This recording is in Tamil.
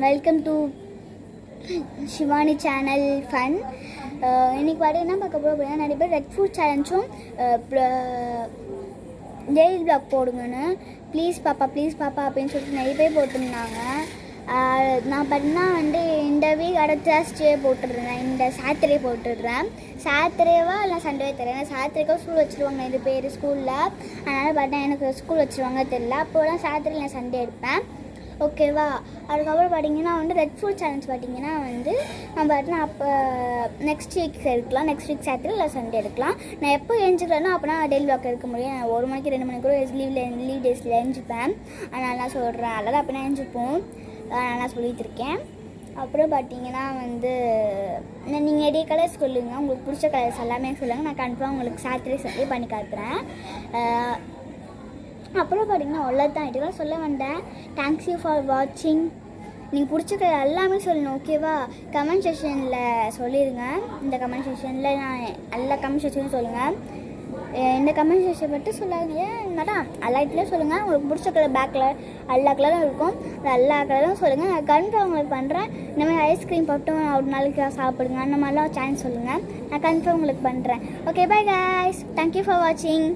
Welcome to Shivani channel fun. இன்றைக்கி பாட்டு என்ன பார்க்க போகிறோம் அப்படின்னா, நிறைய பேர் ரெட் ஃபுட் சேலஞ்சும் டெய்லி ப்ளாக் போடுங்கன்னு ப்ளீஸ் பாப்பா அப்படின்னு சொல்லிட்டு நிறைய பேர் போட்டிருந்தாங்க. நான் பார்த்தீங்கன்னா இந்த வீக் அடுத்த தேர்ஸ்டே போட்டுடுறேன், இந்த சாட்டர்டே போட்டுடுறேன். சாட்டர்டேவா இல்லை சண்டே தெரியல. சாட்டர்டேக்காக ஸ்கூல் வச்சுருவாங்க நிறைய பேர் ஸ்கூலில், அதனால் பார்த்தா எனக்கு ஸ்கூல் வச்சுருவாங்க தெரியல. அப்போலாம் சாட்டர்டே இல்லை சண்டே எடுப்பேன், ஓகேவா. அதுக்கப்புறம் பார்த்தீங்கன்னா ரெட் ஃபுட் சேலஞ்ச் பார்த்தீங்கன்னா நம்ம பார்த்தீங்கன்னா அப்போ நெக்ஸ்ட் வீக் எடுக்கலாம். நெக்ஸ்ட் வீக் சாட்டர்டே இல்லை சண்டே எடுக்கலாம். நான் எப்போ எழுஞ்சிக்கிறேனோ அப்போனா டெய்லி வாக் எடுக்க முடியும். நான் 1 மணிக்கு 2 மணிக்கு கூட லீவ் டேஸில் எழுஞ்சிப்பேன். அதனால தான் சொல்கிறேன், அதனால் அப்போ நான் எழுஞ்சிப்போம், நான் சொல்லிகிட்டு இருக்கேன். அப்புறம் பார்த்தீங்கன்னா நீங்கள் நிறைய கலர்ஸ் சொல்லுங்கள், உங்களுக்கு பிடிச்ச கலர்ஸ் எல்லாமே சொல்லுங்கள். நான் கன்ஃபார்ம் உங்களுக்கு சாட்டர்டே சண்டே பண்ணி காட்டுறேன். அப்புறம் பார்த்தீங்கன்னா அவ்வளோதான், இதுதான் சொல்ல வந்தேன். தேங்க்ஸ் யூ ஃபார் வாட்சிங். நீங்கள் பிடிச்ச கலர் எல்லாமே சொல்லணும், ஓகேவா. கமெண்ட் செக்ஷனில் சொல்லிடுங்க. இந்த கமெண்ட் செக்ஷனில் நான் எல்லா கமெண்ட் செக்ஷனும் சொல்லுங்கள். இந்த கமெண்ட் செக்ஷன் மட்டும் சொல்லாதீங்க, மேடம் எல்லாத்துலேயும் சொல்லுங்கள். உங்களுக்கு பிடிச்ச கலர் பேக் கலர் எல்லா கலரும் இருக்கும், எல்லா கலரும் சொல்லுங்கள். நான் கன்ஃபார்ம் உங்களுக்கு பண்ணுறேன். இந்த மாதிரி ஐஸ்கிரீம் போட்டும் ஒரு நாளைக்கு சாப்பிடுங்க, அந்த மாதிரிலாம் சான்ஸ் சொல்லுங்கள். நான் கன்ஃபார்ம் உங்களுக்கு பண்ணுறேன். Okay, bye guys, thank you for வாட்சிங்.